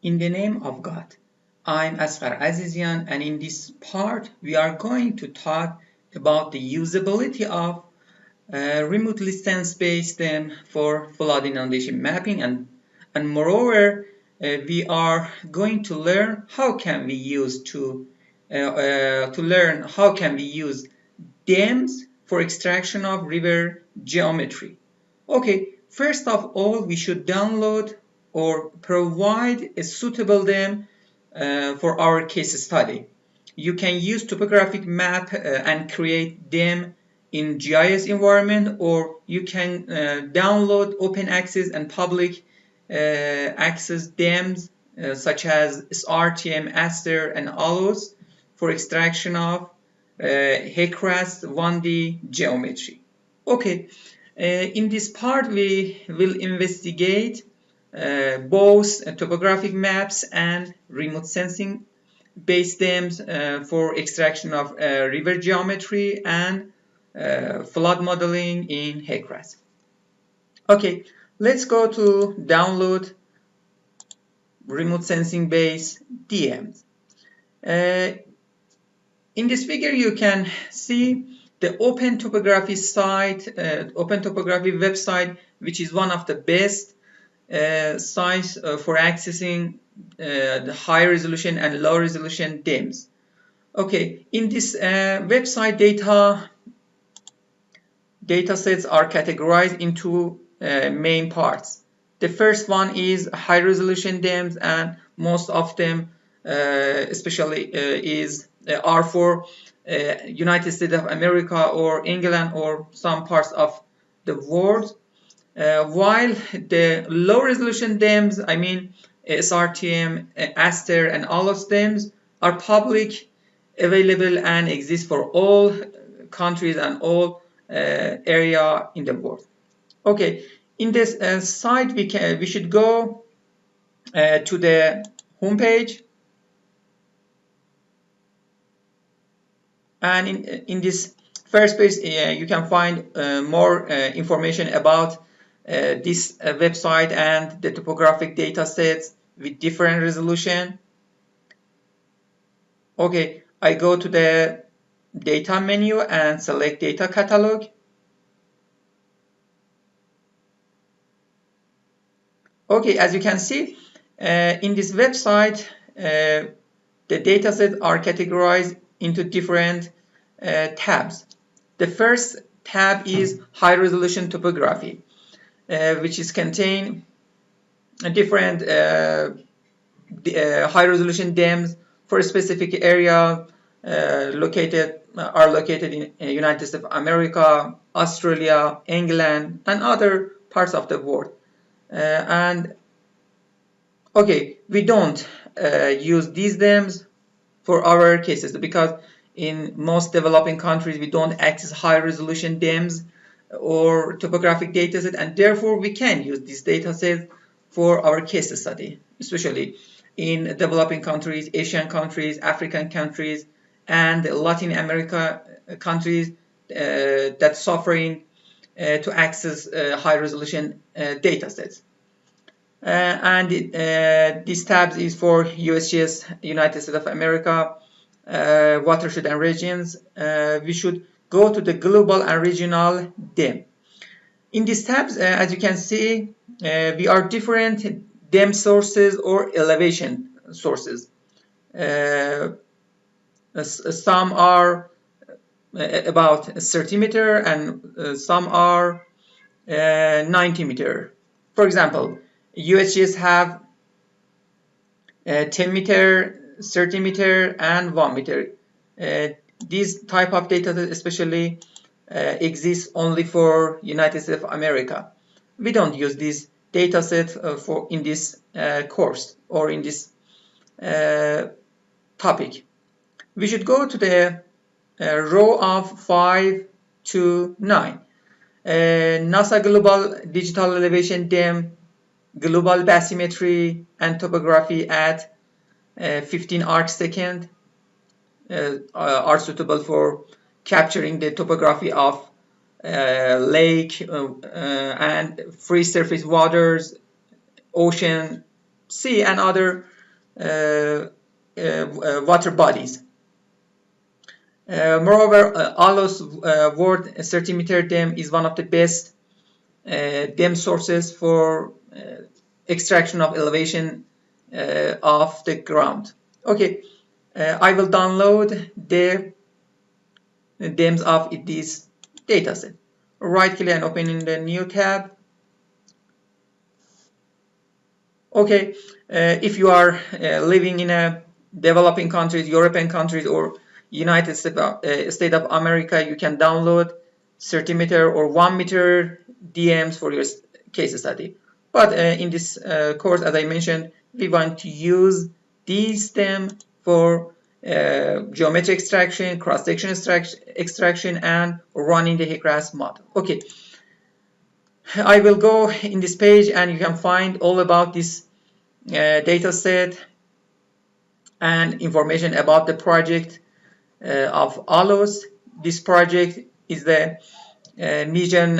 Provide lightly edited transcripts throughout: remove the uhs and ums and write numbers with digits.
In the name of God, I'm Asghar Azizian, and in this part we are going to talk about the usability of remotely sense-based DEM for flood inundation mapping, and moreover we are going to learn how can we use DEMs for extraction of river geometry. Okay, first of all, we should download or provide a suitable DEM for our case study. You can use topographic map and create DEM in GIS environment, or you can download open access and public access DEMs such as SRTM, Aster, and ALOS for extraction of HEC-RAS 1D geometry. Okay, in this part we will investigate both topographic maps and remote sensing based DEMs for extraction of river geometry and flood modeling in HEC-RAS. Okay, let's go to download remote sensing based DEMs. In this figure, you can see the Open Topography site, Open Topography website, which is one of the best sites for accessing the high resolution and low resolution DEMs. Okay, in this website, data sets are categorized into main parts. The first one is high resolution DEMs, and most of them especially are for United States of America or England or some parts of the world, while the low resolution DEMs, I mean SRTM, Aster, and ALOS DEMs, are public, available, and exist for all countries and all area in the world. Okay, in this site we should go to the home page, and in this first page you can find more information about this website and the topographic data sets with different resolution. Okay, I go to the data menu and select data catalog. Okay, as you can see in this website the datasets are categorized into different tabs. The first tab is high resolution topography, which is contain different high resolution DEMs for a specific area located in United States of America, Australia, England, and other parts of the world. And okay, we don't use these DEMs for our cases because in most developing countries we don't access high resolution DEMs or topographic dataset, and therefore we can use these datasets for our case study, especially in developing countries, Asian countries, African countries, and Latin America countries that suffering to access high resolution datasets. And this tab is for USGS, United States of America, watershed and regions. We should go to the global and regional DEM. In these tabs, as you can see, we are different DEM sources or elevation sources. Some are about 30 meter and some are 90 meter. For example, USGS have 10 meter, 30 meter, and 1 meter. These type of data especially exists only for United States of America. We don't use this data set for in this course or in this topic. We should go to the row of 5 to 9. NASA Global Digital Elevation DEM, Global Bathymetry and Topography at 15 arcsecond are suitable for capturing the topography of lake and free surface waters, ocean, sea and other water bodies. Moreover, ALOS World Certimeter DEM is one of the best DEM sources for extraction of elevation of the ground. Okay, I will download the DEMs of this dataset. Right click and open in the new tab. Okay, if you are living in a developing countries, European countries, or United States of America, you can download centimeter or 1 meter DMs for your case study. But in this course, as I mentioned, we want to use these DEM for geometry extraction, cross-section extraction, and running the HEC-RAS model. Okay, I will go in this page and you can find all about this data set and information about the project of ALOS. This project is the mission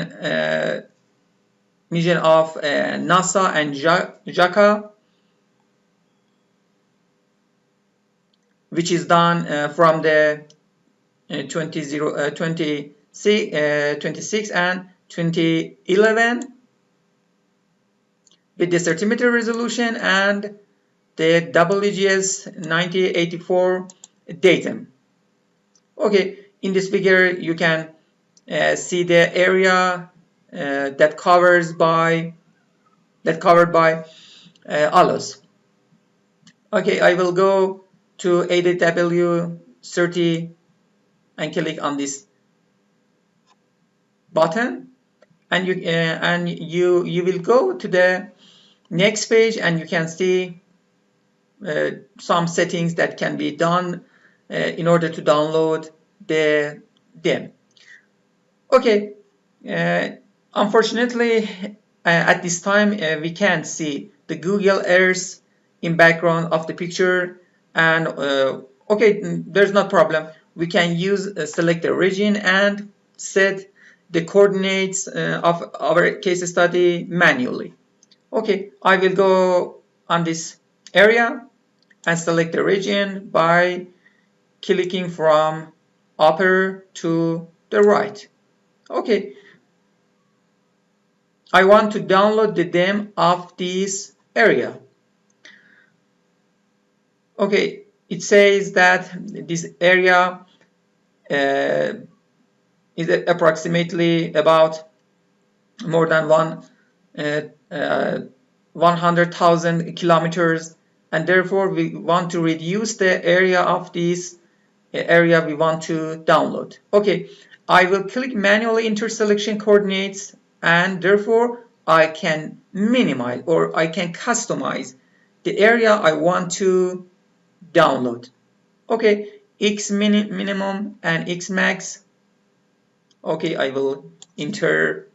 of NASA and JACA, which is done from the 26 and 2011 with the centimeter resolution and the WGS 9084 datum. Okay, in this figure you can see the area that covered by ALOS. Okay, I will go to ADW30 and click on this button, and you will go to the next page, and you can see some settings that can be done in order to download the DEM. Okay, unfortunately at this time we can't see the Google Earth in background of the picture, and okay, there's no problem. We can use select the region and set the coordinates of our case study manually. Okay, I will go on this area and select the region by clicking from upper to the right. Okay, I want to download the DEM of this area. Okay, it says that this area is approximately about more than 100,000 kilometers, and therefore we want to reduce the area of this area we want to download. Okay, I will click manually enter selection coordinates, and therefore I can minimize or I can customize the area I want to download. Okay, X minimum and X max. Okay, I will enter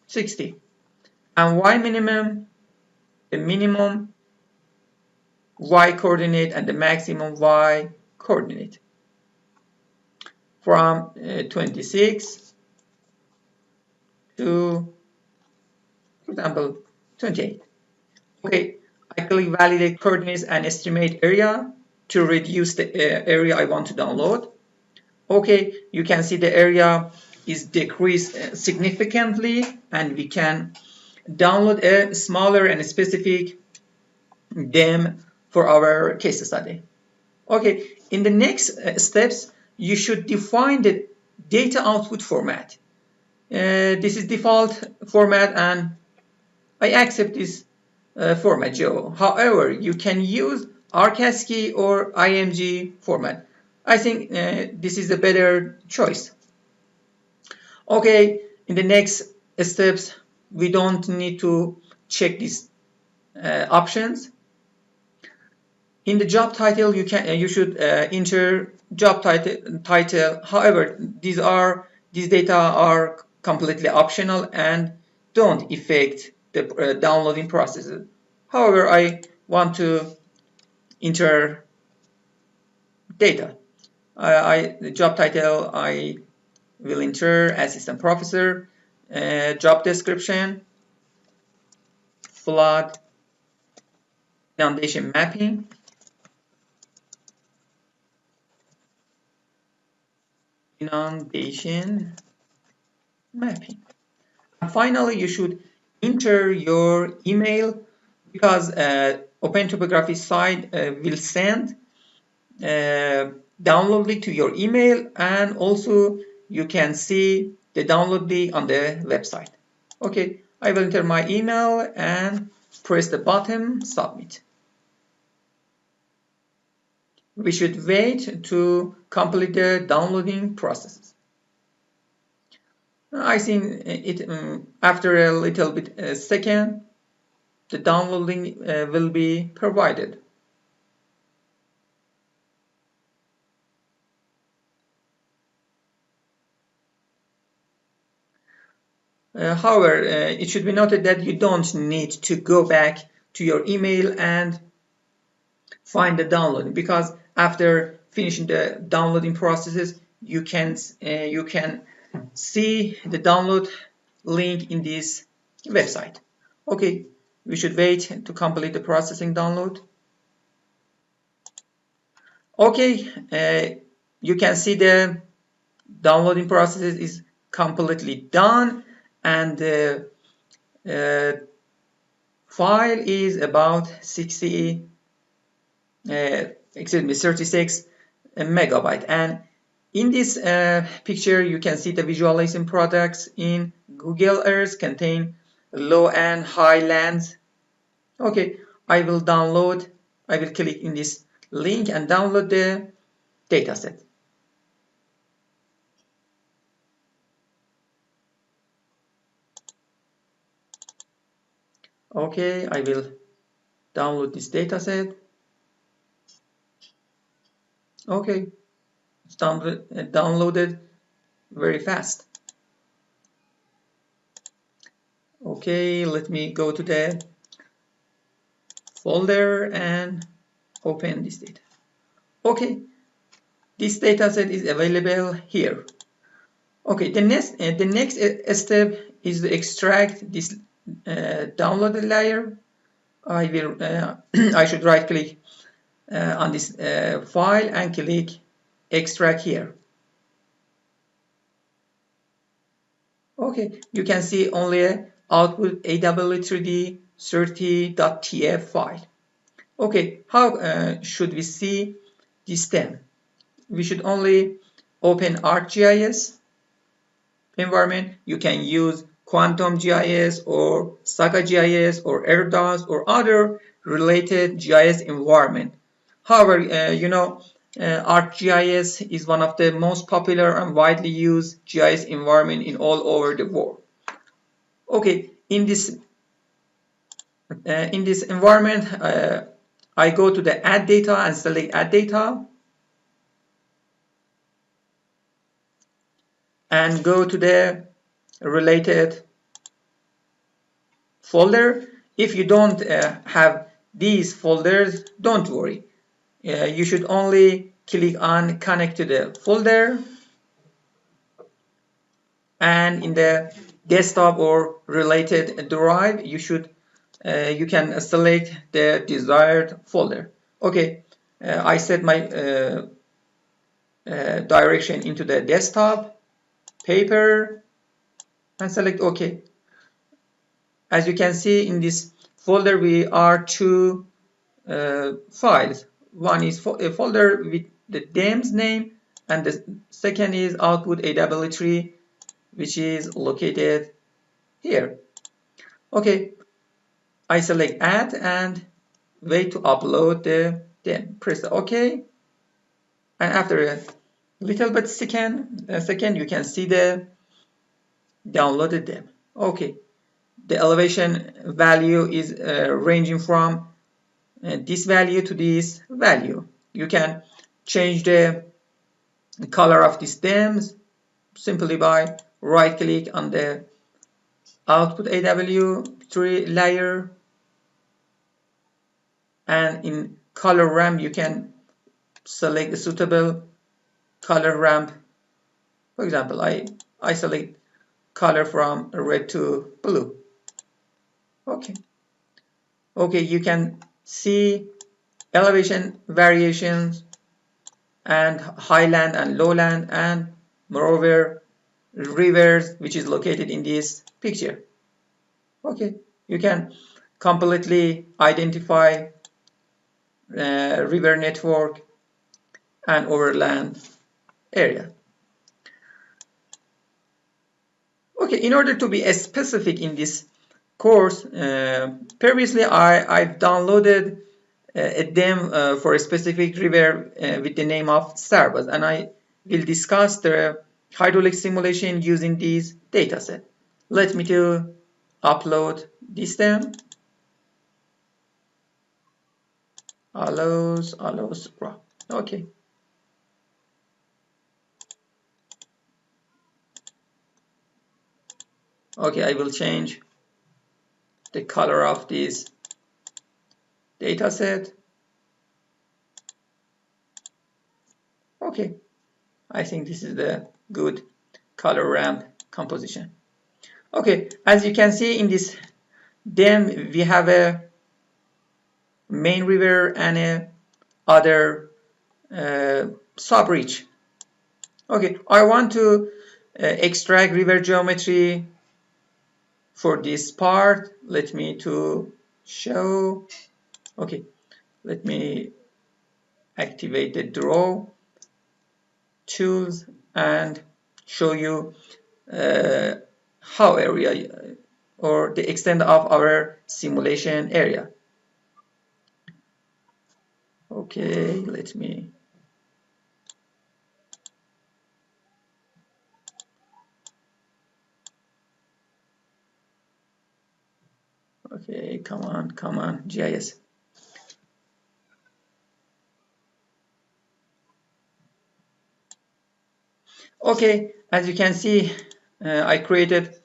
60, and Y minimum, the minimum Y coordinate and the maximum Y coordinate from 26 to, for example, 28. Okay, I click validate coordinates and estimate area to reduce the area I want to download. Okay, you can see the area is decreased significantly, and we can download a smaller and specific DEM for our case study. Okay, in the next steps, you should define the data output format. This is default format, and I accept this format, Joe. However, you can use RCASCII or IMG format. I think this is a better choice. Okay, in the next steps, we don't need to check these options. In the job title, you should enter job title. However, these data are completely optional and don't affect the downloading processes. However, I want to enter data. The job title I will enter assistant professor. Job description. flood inundation mapping. Inundation mapping. And finally, you should enter your email because Open Topography site will send download link to your email, and also you can see the download link on the website. Okay, I will enter my email and press the button submit. We should wait to complete the downloading processes. I think it after a little bit second, the downloading will be provided. However, it should be noted that you don't need to go back to your email and find the downloading, because after finishing the downloading processes, you can see the download link in this website. Okay, we should wait to complete the processing download. Okay, you can see the downloading process is completely done, and the file is about 36 megabyte. And in this picture, you can see the visualization products in Google Earth contain low and high lands. Okay, I will click in this link and download the dataset. Okay, I will download this dataset. Okay, it's downloaded very fast. Okay, let me go to the folder and open this data. Okay, this dataset is available here. Okay, the next step is to extract this downloaded layer. I should right click on this file and click extract here. Okay, you can see only a output AW3D 30.tf file. Okay, how should we see this DEM? We should only open ArcGIS environment. You can use Quantum GIS or Saga GIS or AirDAS or other related GIS environment. However, ArcGIS is one of the most popular and widely used GIS environment in all over the world. Okay, in this environment, I go to the Add Data and select Add Data, and go to the related folder. If you don't have these folders, don't worry. You should only click on connect to the folder, and in the desktop or related drive, you can select the desired folder. Okay, I set my direction into the desktop, paper, and select OK. As you can see, in this folder we are two files. One is a folder with the DEMs name, and the second is output AW3, which is located here. Okay, I select add and wait to upload the DEM. Press OK, and after a little bit second, you can see the downloaded DEM. Okay, the elevation value is ranging from this value to this value. You can change the color of these DEMs simply by right click on the output AW3 layer, and in color ramp you can select the suitable color ramp. For example, I select color from red to blue. Okay, Okay, you can see elevation variations and highland and lowland, and moreover rivers, which is located in this picture. Okay, you can completely identify river network and overland area. Okay, in order to be specific in this course, previously I've downloaded a DEM for a specific river with the name of SARBAS, and I will discuss the hydraulic simulation using these dataset. Let me to upload this DEM. Allows, okay. Okay, I will change the color of this dataset. Okay, I think this is the good color ramp composition. Okay, as you can see in this DEM, we have a main river and a other sub-reach. Okay, I want to extract river geometry for this part. Let me to show. Okay, let me activate the draw tools and show you how area or the extent of our simulation area. Okay, let me. Okay, come on, GIS. Okay, as you can see, I created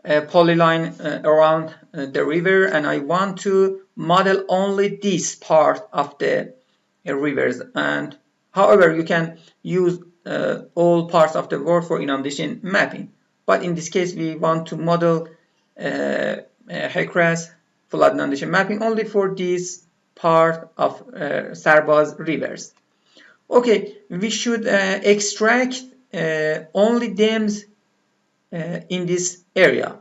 a polyline around the river, and I want to model only this part of the rivers. And however, you can use all parts of the world for inundation mapping. But in this case, we want to model HEC-RAS flood inundation mapping only for this part of SARBAS rivers. Okay, we should extract only DEMs in this area.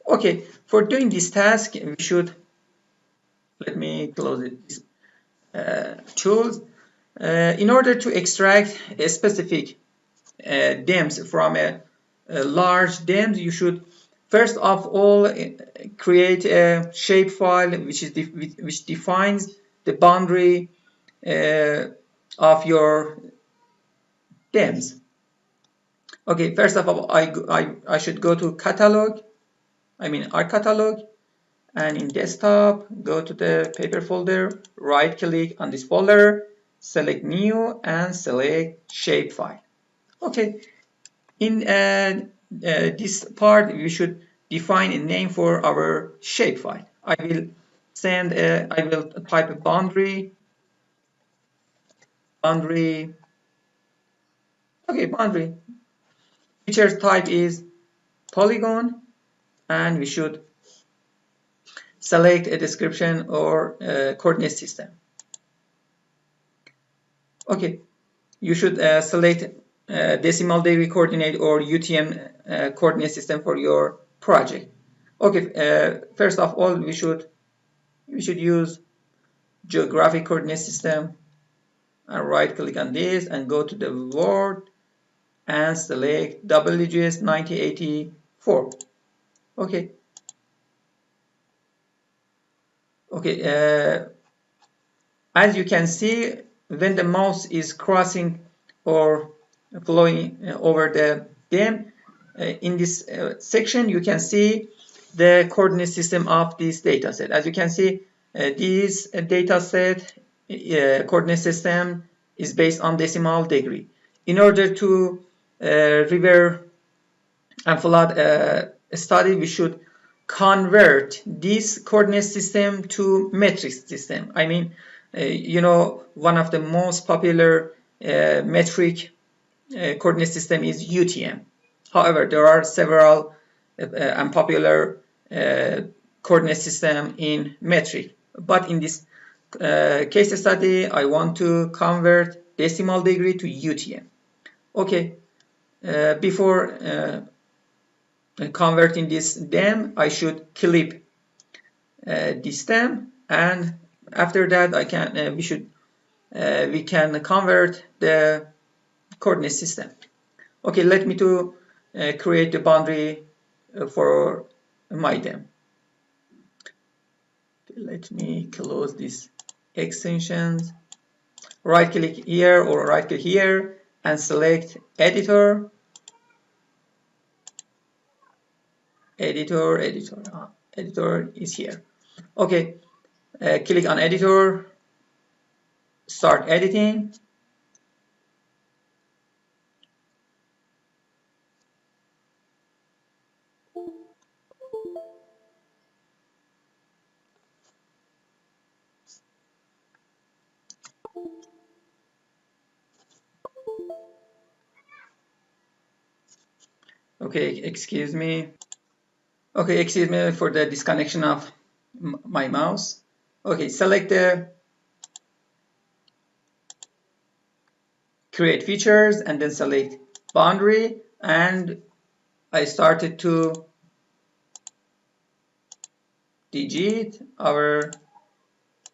Okay, for doing this task, we should, let me close it, tools. In order to extract a specific DEMs from a large DEMs, you should first of all create a shapefile which defines the boundary of your DEMs. Okay, first of all, I should go to catalog, our catalog, and in desktop, go to the paper folder, right click on this folder, select new, and select shapefile. Okay, in this part, we should define a name for our shapefile. I will type a boundary, okay, boundary. Feature type is polygon, and we should select a description or coordinate system. Okay, you should select decimal degree coordinate or UTM coordinate system for your project. Okay, first of all, we should use geographic coordinate system, and right click on this and go to the word and select WGS 9084. Okay. Okay, as you can see, when the mouse is crossing or flowing over the DEM, in this section, you can see the coordinate system of this data set. As you can see, this data set coordinate system is based on decimal degree. In order to river and flood study, we should convert this coordinate system to metric system. One of the most popular metric coordinate system is UTM. However, there are several unpopular coordinate system in metric. but in this case study, I want to convert decimal degree to UTM. Okay, before converting this DEM, I should clip this DEM, and after that, we can convert the coordinate system. Okay, let me to create the boundary for my DEM. Okay, let me close these extensions. Right click here or right click here and select editor. Editor is here. Okay, click on editor, start editing. Okay, excuse me. Okay, excuse me for the disconnection of my mouse. Okay, select the create features and then select boundary, and I started to digit our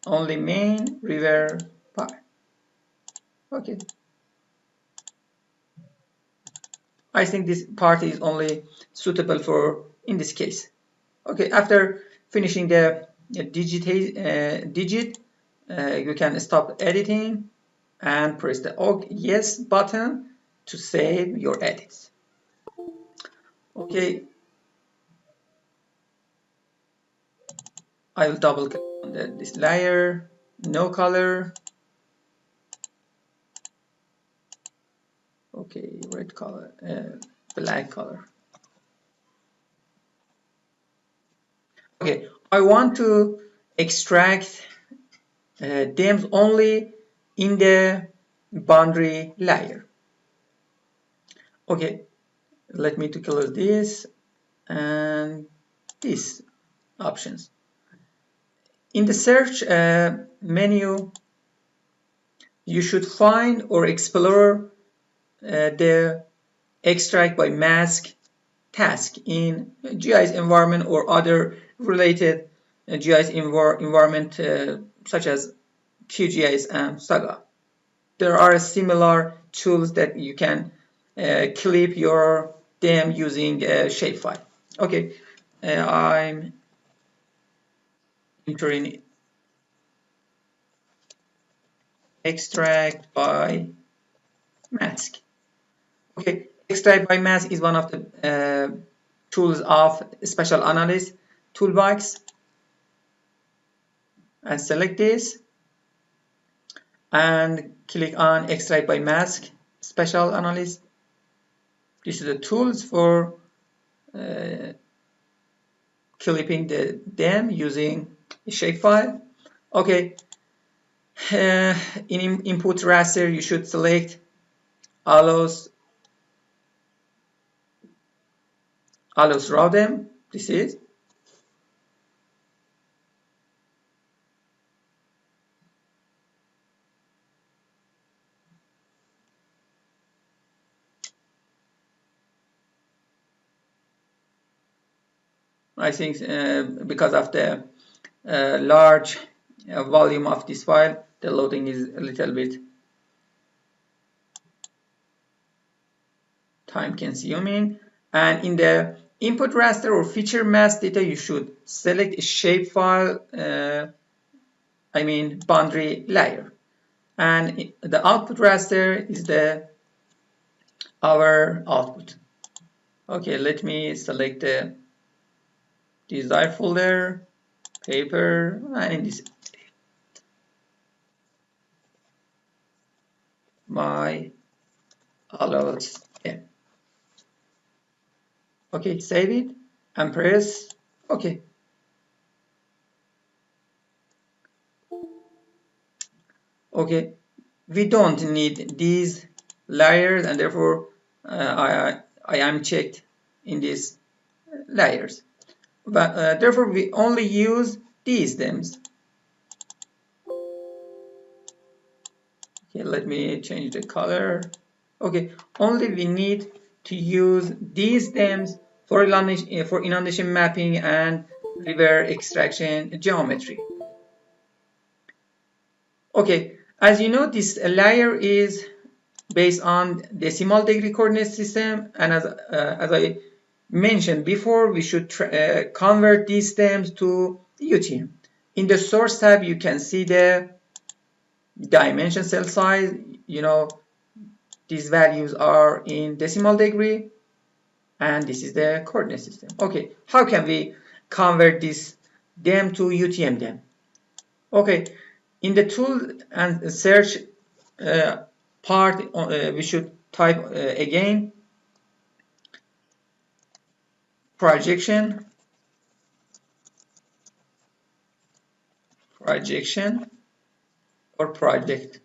only main river part. Okay, I think this part is only suitable for in this case. Okay, after finishing the digit, you can stop editing and press the yes button to save your edits. Okay, I will double click on this layer, no color. Okay, red color, black color. Okay, I want to extract DEMs only in the boundary layer. Okay, let me to close this and these options. In the search menu, you should find or explore the extract by mask task in GIS environment or other related GIS environment such as QGIS and Saga. There are similar tools that you can clip your DEM using a shapefile. Okay, I'm entering extract by mask. Okay, extract by mask is one of the tools of special analysis toolbox, and select this and click on extract by mask special analysis. This is the tools for clipping the DEM using a shapefile. Okay, in input raster you should select allows raw DEM. This is I think because of the large volume of this file, the loading is a little bit time consuming. And in the input raster or feature mask data, you should select a shapefile, boundary layer. And the output raster is our output. Okay, let me select the desired folder, paper, and in this my allows DEM. Okay, save it and press OK. Okay, we don't need these layers, and therefore I am checked in these layers. But therefore we only use these DEMs. Okay, let me change the color. Okay, only we need to use these DEMs for inundation mapping and river extraction geometry. Okay, as you know, this layer is based on decimal degree coordinate system, and as I mentioned before, we should convert these DEMs to UTM. In the source tab, you can see the dimension cell size. You know, these values are in decimal degree, and this is the coordinate system. Okay, how can we convert this DEM to UTM DEM? Okay, in the tool and search part, we should type again projection or project.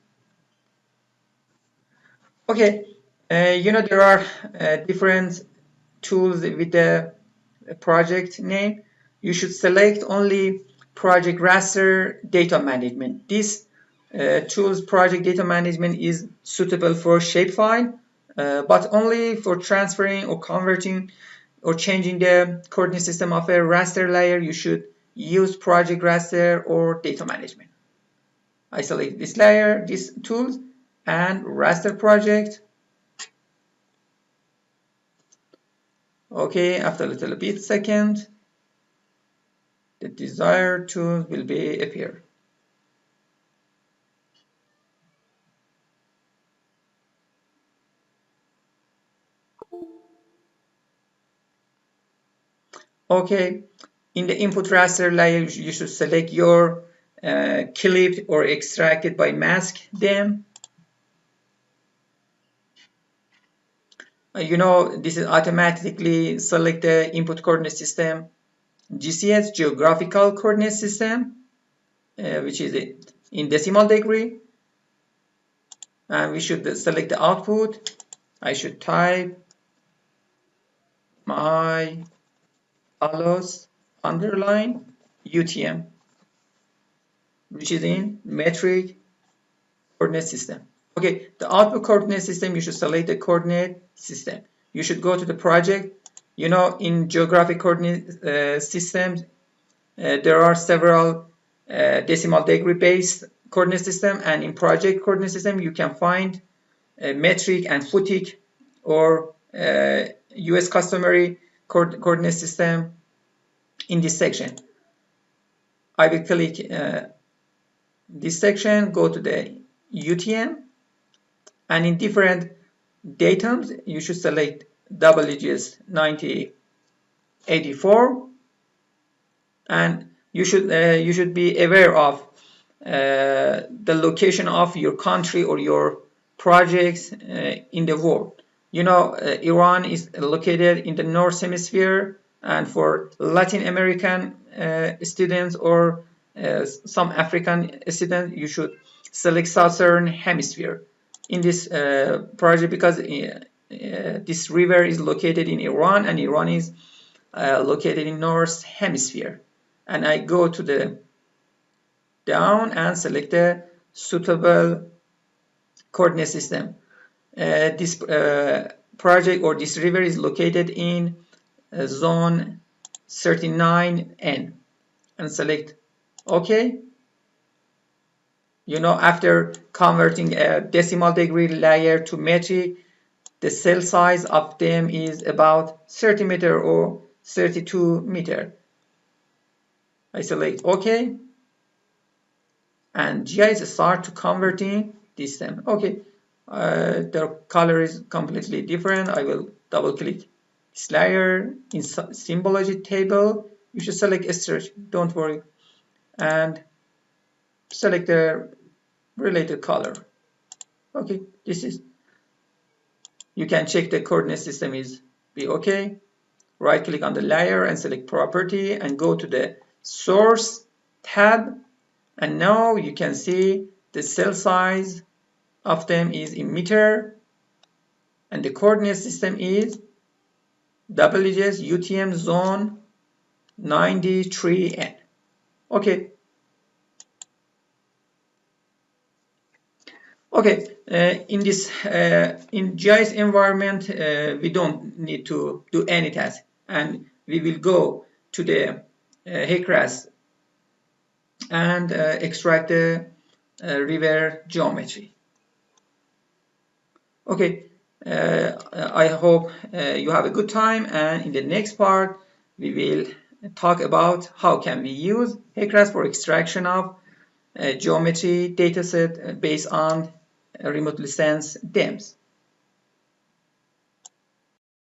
Okay, you know, there are different tools with the project name. You should select only project raster data management. This tool's project data management is suitable for shapefile, but only for transferring or converting or changing the coordinate system of a raster layer. You should use project raster or data management. I select this layer, this tools, and raster project. Okay, after a little bit second, the desired tool will be appear. Okay, in the input raster layer, you should select your clipped or extracted by mask DEM. You know, this is automatically select the input coordinate system, GCS, geographical coordinate system, which is in decimal degree. And we should select the output. I should type my allos underline UTM, which is in metric coordinate system. Okay, the output coordinate system, you should select the coordinate system. You should go to the project. You know, in geographic coordinate systems, there are several decimal degree based coordinate system, and in project coordinate system, you can find metric and footic or US customary coordinate system in this section. I will click this section, go to the UTM, and in different datums, you should select WGS 9084, and you should be aware of the location of your country or your projects in the world. You know, Iran is located in the North Hemisphere, and for Latin American students or some African students, you should select Southern Hemisphere in this project, because this river is located in Iran, and Iran is located in North Hemisphere. And I go to the down and select a suitable coordinate system. This project or this river is located in zone 39N, and select OK. You know, after converting a decimal degree layer to metric, the cell size of them is about 30 meter or 32 meter. I select OK, and GIS start to converting this them. Okay, the color is completely different. I will double click this layer in symbology table. You should select stretch, don't worry, and select the related color. Okay, this is, you can check the coordinate system is be okay. Right click on the layer and select property and go to the source tab, and now you can see the cell size of them is in meter, and the coordinate system is WGS UTM zone 93N. Okay. Okay, in GIS environment, we don't need to do any task, and we will go to the HEC-RAS and extract the river geometry. Okay, I hope you have a good time, and in the next part we will talk about how can we use HEC-RAS for extraction of geometry dataset based on remotely sensed DEMs.